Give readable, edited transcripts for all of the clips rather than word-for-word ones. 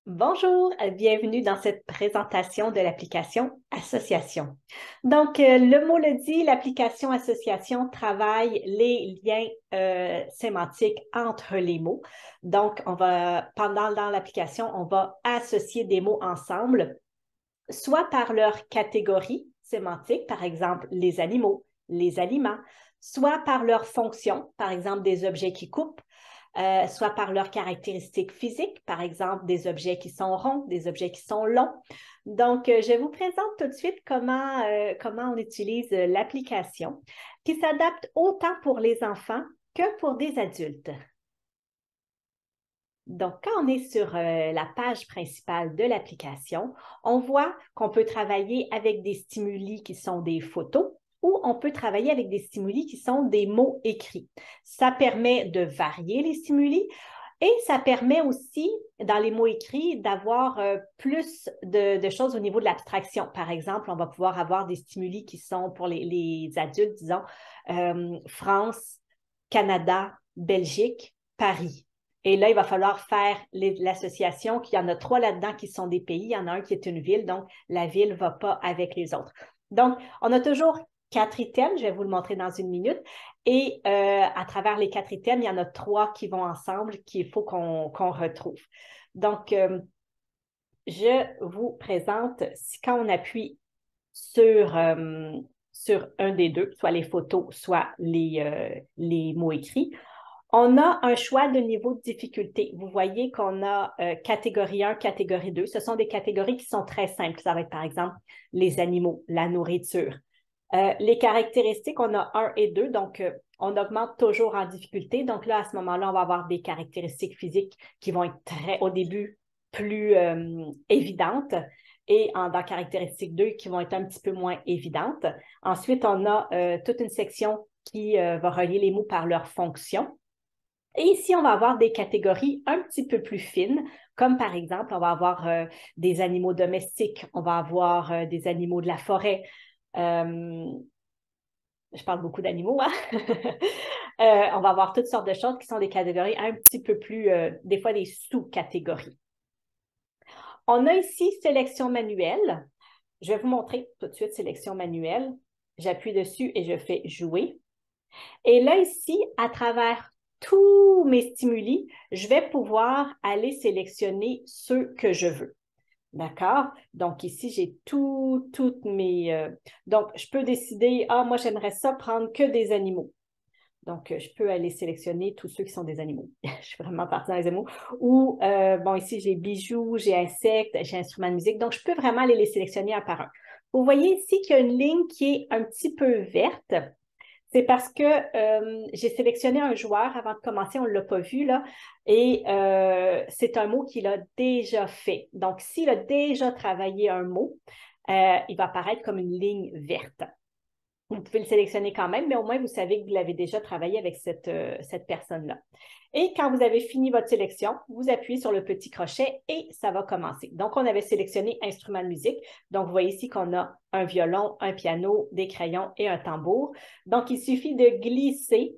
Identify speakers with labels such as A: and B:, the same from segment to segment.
A: Bonjour, bienvenue dans cette présentation de l'application Association. Donc, le mot le dit, l'application Association travaille les liens sémantiques entre les mots. Donc, dans l'application, on va associer des mots ensemble, soit par leur catégorie sémantique, par exemple les animaux, les aliments, soit par leur fonction, par exemple des objets qui coupent, soit par leurs caractéristiques physiques, par exemple des objets qui sont ronds, des objets qui sont longs. Donc, je vous présente tout de suite comment on utilise l'application qui s'adapte autant pour les enfants que pour des adultes. Donc, quand on est sur la page principale de l'application, on voit qu'on peut travailler avec des stimuli qui sont des photos ou on peut travailler avec des stimuli qui sont des mots écrits. Ça permet de varier les stimuli et ça permet aussi, dans les mots écrits, d'avoir plus de choses au niveau de l'abstraction. Par exemple, on va pouvoir avoir des stimuli qui sont pour les adultes, disons, France, Canada, Belgique, Paris. Et là, il va falloir faire l'association, qu'il y en a 3 là-dedans qui sont des pays, il y en a un qui est une ville, donc la ville ne va pas avec les autres. Donc, on a toujours 4 items, je vais vous le montrer dans une minute, et à travers les 4 items, il y en a 3 qui vont ensemble, qu'il faut qu'on retrouve. Donc, je vous présente, quand on appuie sur un des deux, soit les photos, soit les mots écrits, on a un choix de niveau de difficulté. Vous voyez qu'on a catégorie 1, catégorie 2. Ce sont des catégories qui sont très simples. Ça va être, par exemple, les animaux, la nourriture. Les caractéristiques, on a 1 et 2, donc on augmente toujours en difficulté. Donc là, à ce moment-là, on va avoir des caractéristiques physiques qui vont être au début, plus évidentes et dans caractéristiques 2 qui vont être un petit peu moins évidentes. Ensuite, on a toute une section qui va relier les mots par leur fonction. Et ici, on va avoir des catégories un petit peu plus fines, comme par exemple, on va avoir des animaux domestiques, on va avoir des animaux de la forêt. Je parle beaucoup d'animaux, hein? On va avoir toutes sortes de choses qui sont des catégories un petit peu plus, des fois des sous-catégories. On a ici sélection manuelle. Je vais vous montrer tout de suite sélection manuelle. J'appuie dessus et je fais jouer. Et là, ici, à travers tous mes stimuli, je vais pouvoir aller sélectionner ceux que je veux. D'accord? Donc, ici, j'ai toutes mes... donc, je peux décider, moi, j'aimerais ça prendre que des animaux. Donc, je peux aller sélectionner tous ceux qui sont des animaux. Je suis vraiment partie dans les animaux. Ou, bon, ici, j'ai bijoux, j'ai insectes, j'ai instruments de musique. Donc, je peux vraiment aller les sélectionner un par un. Vous voyez ici qu'il y a une ligne qui est un petit peu verte. C'est parce que j'ai sélectionné un joueur avant de commencer, on ne l'a pas vu là, et c'est un mot qu'il a déjà fait. Donc, s'il a déjà travaillé un mot, il va apparaître comme une ligne verte. Vous pouvez le sélectionner quand même, mais au moins vous savez que vous l'avez déjà travaillé avec cette personne-là. Et quand vous avez fini votre sélection, vous appuyez sur le petit crochet et ça va commencer. Donc, on avait sélectionné instrument de musique. Donc, vous voyez ici qu'on a un violon, un piano, des crayons et un tambour. Donc, il suffit de glisser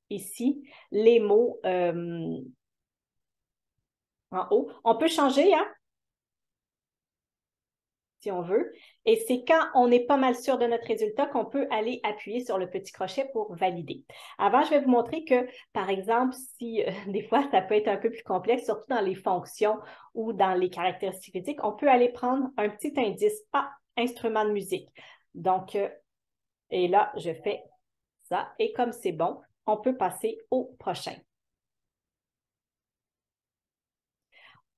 A: ici les mots en haut. On peut changer, hein? Si on veut. Et c'est quand on est pas mal sûr de notre résultat qu'on peut aller appuyer sur le petit crochet pour valider. Avant, je vais vous montrer que, par exemple, si des fois, ça peut être un peu plus complexe, surtout dans les fonctions ou dans les caractéristiques physiques, on peut aller prendre un petit indice. Instrument de musique. Donc, et là, je fais ça. Et comme c'est bon, on peut passer au prochain.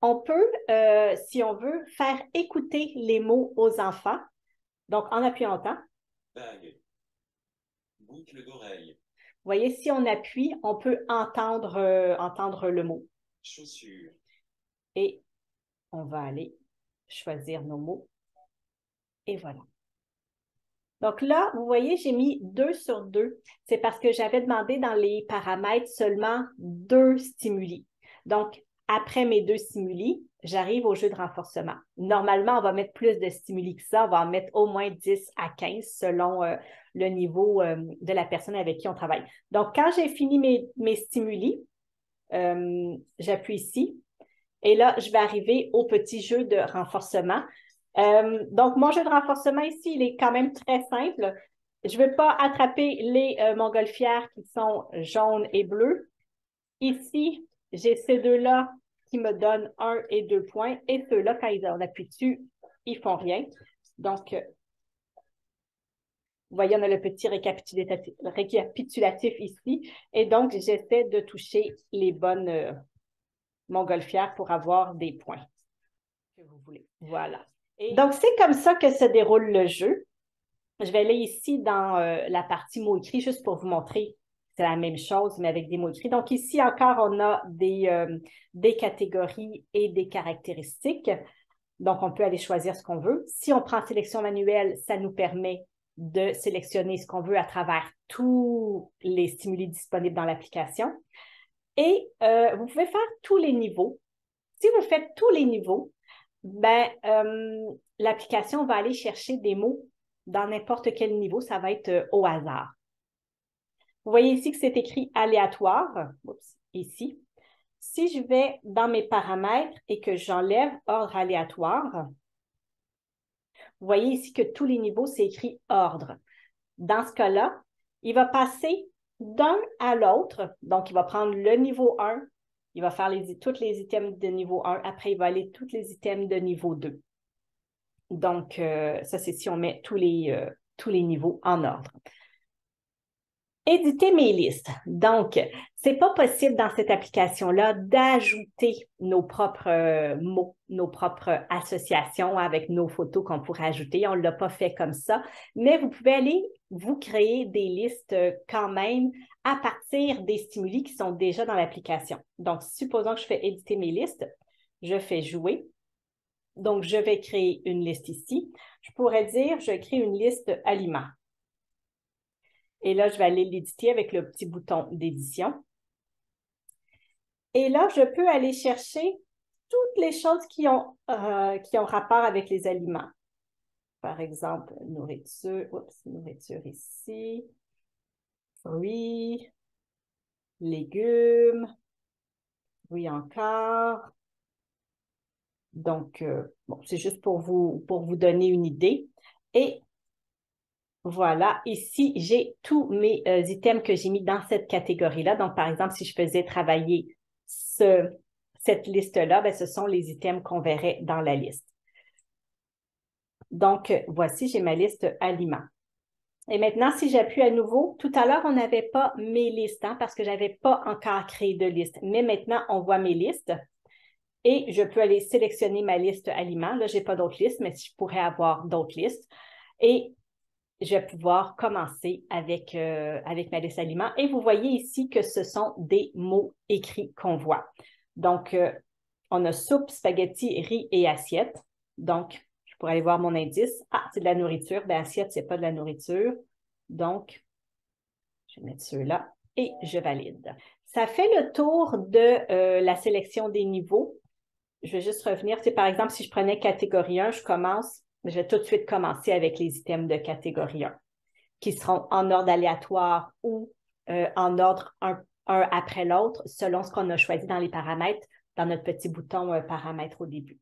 A: On peut, si on veut, faire écouter les mots aux enfants. Donc, en appuyant autant.
B: Bague, boucle d'oreille,
A: Vous voyez, si on appuie, on peut entendre le mot.
B: chaussure,
A: Et on va aller choisir nos mots. Et voilà. Donc là, vous voyez, j'ai mis 2 sur 2. C'est parce que j'avais demandé dans les paramètres seulement 2 stimuli. Donc, après mes 2 stimuli, j'arrive au jeu de renforcement. Normalement, on va mettre plus de stimuli que ça. On va en mettre au moins 10 à 15 selon le niveau de la personne avec qui on travaille. Donc, quand j'ai fini mes stimuli, j'appuie ici Et là, je vais arriver au petit jeu de renforcement. Donc, mon jeu de renforcement ici, il est quand même très simple. Je ne veux pas attraper les montgolfières qui sont jaunes et bleues. Ici, j'ai ces deux-là qui me donnent 1 et 2 points. Et ceux-là, quand on appuie dessus, ils ne font rien. Donc, vous voyez, on a le petit récapitulatif ici. Et donc, j'essaie de toucher les bonnes montgolfières pour avoir des points que vous voulez. Voilà. Et donc, c'est comme ça que se déroule le jeu. Je vais aller ici dans la partie mots écrits juste pour vous montrer. C'est la même chose, mais avec des mots écrits. Donc, ici encore, on a des catégories et des caractéristiques. Donc, on peut aller choisir ce qu'on veut. Si on prend sélection manuelle, ça nous permet de sélectionner ce qu'on veut à travers tous les stimuli disponibles dans l'application. Et vous pouvez faire tous les niveaux. Si vous faites tous les niveaux, ben, l'application va aller chercher des mots dans n'importe quel niveau. Ça va être au hasard. Vous voyez ici que c'est écrit aléatoire. Oups, ici. Si je vais dans mes paramètres et que j'enlève ordre aléatoire, vous voyez ici que tous les niveaux, c'est écrit ordre. Dans ce cas-là, il va passer d'un à l'autre. Donc, il va prendre le niveau 1, il va faire tous les items de niveau 1. Après, il va aller tous les items de niveau 2. Donc, ça, c'est si on met tous les niveaux en ordre. Éditer mes listes. Donc, c'est pas possible dans cette application-là d'ajouter nos propres mots, nos propres associations avec nos photos qu'on pourrait ajouter. On ne l'a pas fait comme ça, mais vous pouvez aller vous créer des listes quand même à partir des stimuli qui sont déjà dans l'application. Donc, supposons que je fais éditer mes listes, je fais jouer. Donc, je vais créer une liste ici. Je pourrais dire, je crée une liste aliments. Et là, je vais aller l'éditer avec le petit bouton d'édition. Et là, je peux aller chercher toutes les choses qui ont rapport avec les aliments. Par exemple, nourriture, nourriture ici, fruits, légumes, oui encore. Donc, bon, c'est juste pour vous donner une idée. Et voilà, ici, j'ai tous mes items que j'ai mis dans cette catégorie-là. Donc, par exemple, si je faisais travailler cette liste-là, ben, ce sont les items qu'on verrait dans la liste. Donc, voici, j'ai ma liste aliments. Et maintenant, si j'appuie à nouveau, tout à l'heure, on n'avait pas mes listes parce que je n'avais pas encore créé de liste. Mais maintenant, on voit mes listes et je peux aller sélectionner ma liste aliments. Là, je n'ai pas d'autres listes, mais je pourrais avoir d'autres listes. Et je vais pouvoir commencer avec ma liste aliments. Et vous voyez ici que ce sont des mots écrits qu'on voit. Donc, on a soupe, spaghetti, riz et assiette. Donc, je pourrais aller voir mon indice. Ah, c'est de la nourriture. Bien, assiette, ce n'est pas de la nourriture. Donc, je vais mettre ceux-là et je valide. Ça fait le tour de la sélection des niveaux. Je vais juste revenir. C'est par exemple, si je prenais catégorie 1, je vais tout de suite commencer avec les items de catégorie 1 qui seront en ordre aléatoire ou en ordre un après l'autre selon ce qu'on a choisi dans les paramètres, dans notre petit bouton paramètres au début.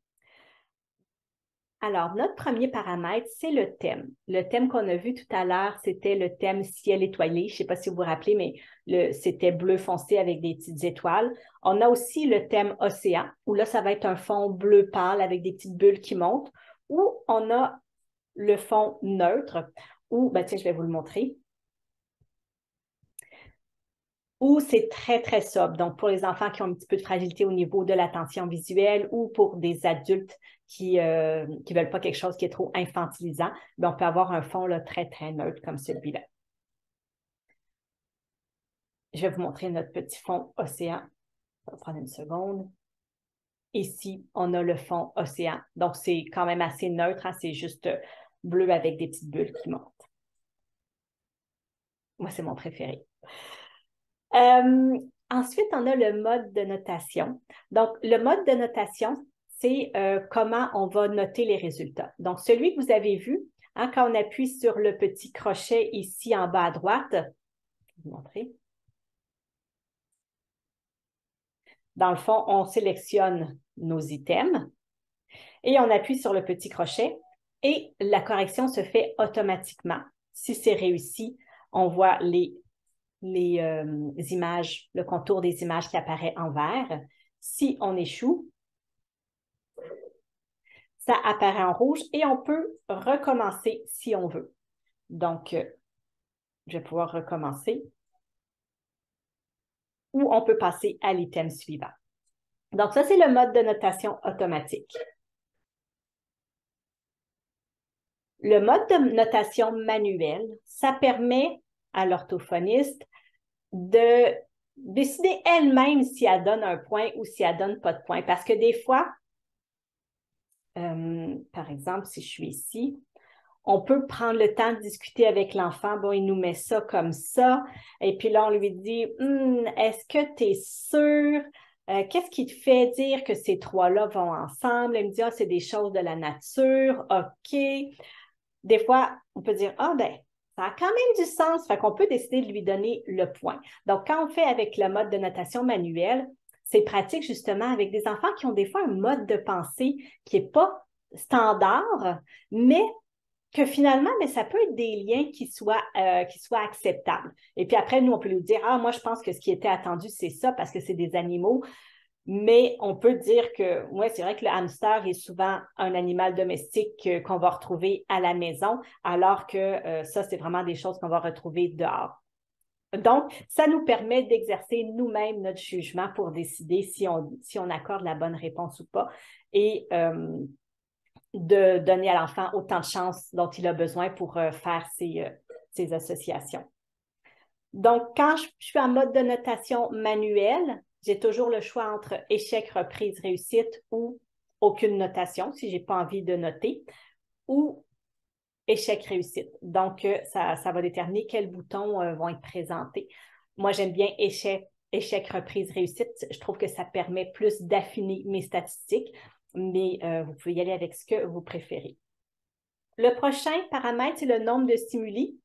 A: Alors, notre premier paramètre, c'est le thème. Le thème qu'on a vu tout à l'heure, c'était le thème ciel étoilé. Je ne sais pas si vous vous rappelez, mais c'était bleu foncé avec des petites étoiles. On a aussi le thème océan, où là, ça va être un fond bleu pâle avec des petites bulles qui montent. Ou on a le fond neutre, où, ben, tiens, je vais vous le montrer, où c'est très, très sobre. Donc, pour les enfants qui ont un petit peu de fragilité au niveau de l'attention visuelle ou pour des adultes qui ne veulent pas quelque chose qui est trop infantilisant, ben, on peut avoir un fond là, très, très neutre comme celui-là. Je vais vous montrer notre petit fond océan. Ça va prendre une seconde. Ici, on a le fond océan. Donc, c'est quand même assez neutre. Hein? C'est juste bleu avec des petites bulles qui montent. Moi, c'est mon préféré. Ensuite, on a le mode de notation. Donc, le mode de notation, c'est comment on va noter les résultats. Donc, celui que vous avez vu, hein, quand on appuie sur le petit crochet ici en bas à droite, je vais vous montrer. Dans le fond, on sélectionne nos items et on appuie sur le petit crochet et la correction se fait automatiquement. Si c'est réussi, on voit les images, le contour des images qui apparaît en vert. Si on échoue, ça apparaît en rouge et on peut recommencer si on veut. Donc, je vais pouvoir recommencer ou on peut passer à l'item suivant. Donc, ça, c'est le mode de notation automatique. Le mode de notation manuel, ça permet à l'orthophoniste de décider elle-même si elle donne un point ou si elle donne pas de point. Parce que des fois, par exemple, si je suis ici, on peut prendre le temps de discuter avec l'enfant. Bon, il nous met ça comme ça. Et puis là, on lui dit, est-ce que tu es sûr? Qu'est-ce qui te fait dire que ces trois-là vont ensemble? Elle me dit, c'est des choses de la nature. OK. Des fois, on peut dire, ça a quand même du sens. Fait qu'on peut décider de lui donner le point. Donc, quand on fait avec le mode de notation manuel, c'est pratique justement avec des enfants qui ont des fois un mode de pensée qui n'est pas standard, mais que finalement, mais ça peut être des liens qui soient acceptables. Et puis après, nous, on peut lui dire, moi, je pense que ce qui était attendu, c'est ça parce que c'est des animaux. Mais on peut dire que, ouais, c'est vrai que le hamster est souvent un animal domestique qu'on va retrouver à la maison, alors que ça, c'est vraiment des choses qu'on va retrouver dehors. Donc, ça nous permet d'exercer nous-mêmes notre jugement pour décider si on accorde la bonne réponse ou pas et de donner à l'enfant autant de chances dont il a besoin pour faire ses associations. Donc, quand je suis en mode de notation manuelle, j'ai toujours le choix entre échec, reprise, réussite ou aucune notation si je n'ai pas envie de noter ou échec, réussite. Donc, ça va déterminer quels boutons vont être présentés. Moi, j'aime bien échec, reprise, réussite. Je trouve que ça permet plus d'affiner mes statistiques, mais vous pouvez y aller avec ce que vous préférez. Le prochain paramètre, c'est le nombre de stimuli.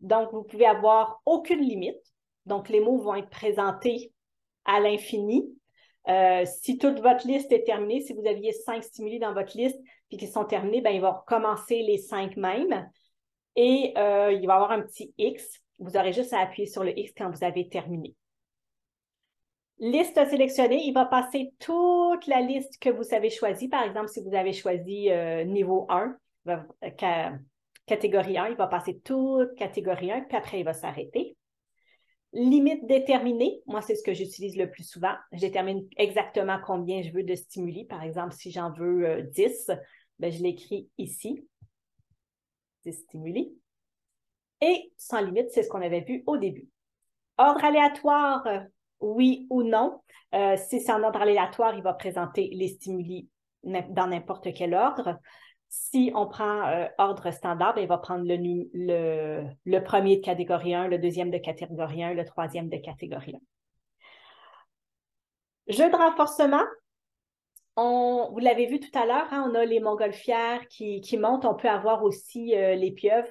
A: Donc, vous pouvez avoir aucune limite. Donc, les mots vont être présentés à l'infini. Si toute votre liste est terminée, si vous aviez 5 stimuli dans votre liste et qu'ils sont terminés, ils vont recommencer les 5 mêmes. Et il va y avoir un petit X. Vous aurez juste à appuyer sur le X quand vous avez terminé. Liste sélectionnée, il va passer toute la liste que vous avez choisie. Par exemple, si vous avez choisi niveau 1, catégorie 1, il va passer toute catégorie 1, puis après, il va s'arrêter. Limite déterminée, moi, c'est ce que j'utilise le plus souvent. Je détermine exactement combien je veux de stimuli. Par exemple, si j'en veux 10, je l'écris ici. 10 stimuli. Et sans limite, c'est ce qu'on avait vu au début. Ordre aléatoire, oui ou non. Si c'est en ordre aléatoire, il va présenter les stimuli dans n'importe quel ordre. Si on prend ordre standard, il va prendre le premier de catégorie 1, le deuxième de catégorie 1, le troisième de catégorie 1. Jeu de renforcement. Vous l'avez vu tout à l'heure, on a les montgolfières qui montent. On peut avoir aussi les pieuvres.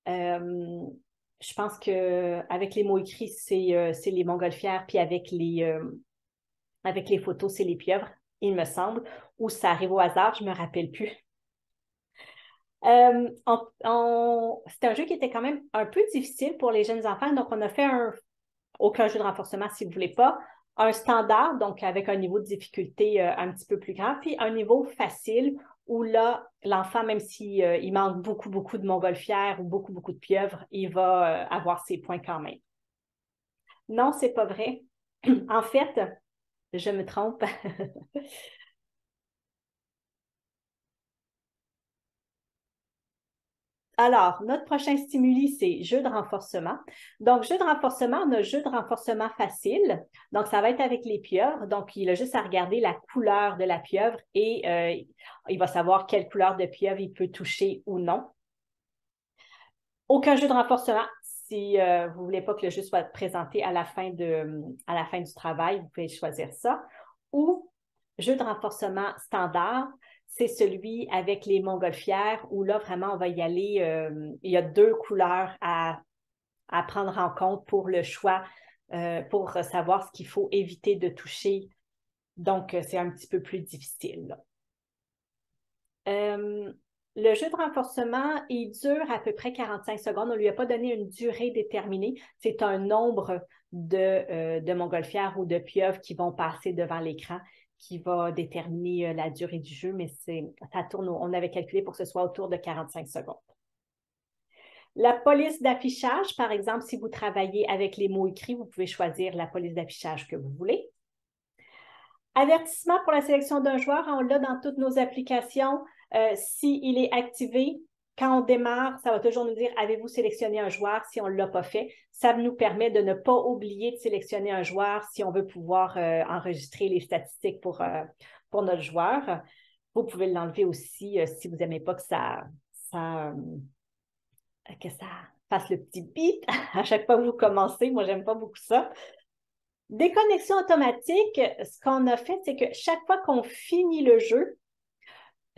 A: Je pense qu'avec les mots écrits, c'est les montgolfières, puis avec les photos, c'est les pieuvres, il me semble, ou ça arrive au hasard, je ne me rappelle plus. C'était un jeu qui était quand même un peu difficile pour les jeunes enfants, donc on a fait aucun jeu de renforcement si vous ne voulez pas, un standard, donc avec un niveau de difficulté un petit peu plus grand, puis un niveau facile où là, l'enfant, même s'il il manque beaucoup, beaucoup de montgolfières ou beaucoup, beaucoup de pieuvres, il va avoir ses points quand même. Non, c'est pas vrai. En fait, je me trompe. Alors, notre prochain stimuli, c'est jeu de renforcement. Donc, jeu de renforcement, on a jeu de renforcement facile. Donc, ça va être avec les pieuvres. Donc, il a juste à regarder la couleur de la pieuvre et il va savoir quelle couleur de pieuvre il peut toucher ou non. Aucun jeu de renforcement. Si vous ne voulez pas que le jeu soit présenté à la fin du travail, vous pouvez choisir ça. Ou jeu de renforcement standard, c'est celui avec les montgolfières où là, vraiment, on va y aller. Il y a 2 couleurs à prendre en compte pour le choix, pour savoir ce qu'il faut éviter de toucher Donc, c'est un petit peu plus difficile. Le jeu de renforcement, il dure à peu près 45 secondes. On ne lui a pas donné une durée déterminée. C'est un nombre de montgolfières ou de pieuvres qui vont passer devant l'écran qui va déterminer la durée du jeu, mais ça tourne, on avait calculé pour que ce soit autour de 45 secondes. La police d'affichage, par exemple, si vous travaillez avec les mots écrits, vous pouvez choisir la police d'affichage que vous voulez. Avertissement pour la sélection d'un joueur, on l'a dans toutes nos applications. S'il est activé, quand on démarre, ça va toujours nous dire « Avez-vous sélectionné un joueur » si on ne l'a pas fait. Ça nous permet de ne pas oublier de sélectionner un joueur si on veut pouvoir enregistrer les statistiques pour notre joueur. Vous pouvez l'enlever aussi si vous n'aimez pas que ça fasse le petit bip à chaque fois que vous commencez. Moi, j'aime pas beaucoup ça. Déconnexion automatique, ce qu'on a fait, c'est que chaque fois qu'on finit le jeu,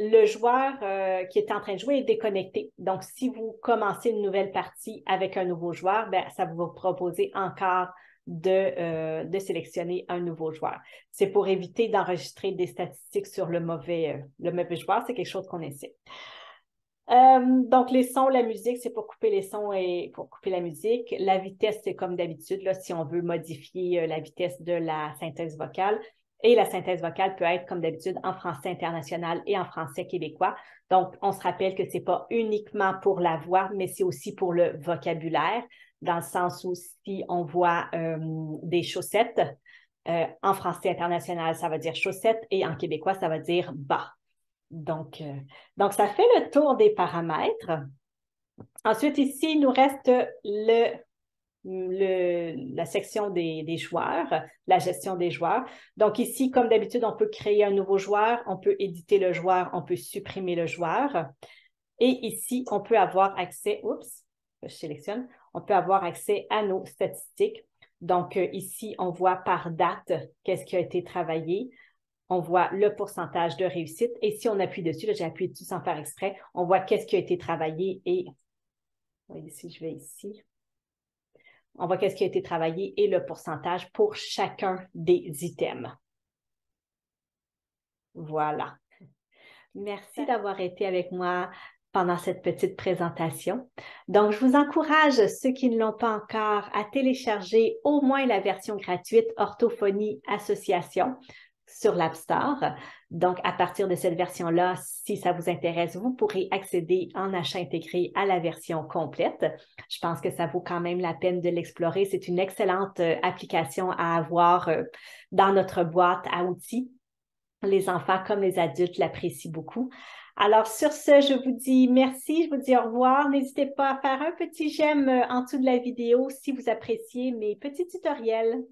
A: le joueur qui est en train de jouer est déconnecté. Donc, si vous commencez une nouvelle partie avec un nouveau joueur, ben, ça va vous proposer encore de sélectionner un nouveau joueur. C'est pour éviter d'enregistrer des statistiques sur le mauvais joueur. C'est quelque chose qu'on essaie. Donc, les sons, la musique, c'est pour couper les sons et pour couper la musique. La vitesse, c'est comme d'habitude, là, si on veut modifier la vitesse de la synthèse vocale. Et la synthèse vocale peut être, comme d'habitude, en français international et en français québécois. Donc, on se rappelle que ce n'est pas uniquement pour la voix, mais c'est aussi pour le vocabulaire, dans le sens où si on voit des chaussettes, en français international, ça va dire chaussettes et en québécois, ça va dire bas. Donc, ça fait le tour des paramètres. Ensuite, ici, il nous reste la section des joueurs, la gestion des joueurs. Donc, ici, comme d'habitude, on peut créer un nouveau joueur, on peut éditer le joueur, on peut supprimer le joueur. Et ici, on peut avoir accès, je sélectionne, on peut avoir accès à nos statistiques. Donc, ici, on voit par date qu'est-ce qui a été travaillé. On voit le pourcentage de réussite. Et si on appuie dessus, là, j'ai appuyé dessus sans faire exprès, on voit qu'est-ce qui a été travaillé et ici, je vais ici. On voit qu'est-ce qui a été travaillé et le pourcentage pour chacun des items. Voilà. Merci d'avoir été avec moi pendant cette petite présentation. Donc, je vous encourage, ceux qui ne l'ont pas encore, à télécharger au moins la version gratuite Orthophonie Association sur l'App Store. Donc, à partir de cette version-là, si ça vous intéresse, vous pourrez accéder en achat intégré à la version complète. Je pense que ça vaut quand même la peine de l'explorer. C'est une excellente application à avoir dans notre boîte à outils. Les enfants comme les adultes l'apprécient beaucoup. Alors, sur ce, je vous dis merci, je vous dis au revoir. N'hésitez pas à faire un petit j'aime en dessous de la vidéo si vous appréciez mes petits tutoriels.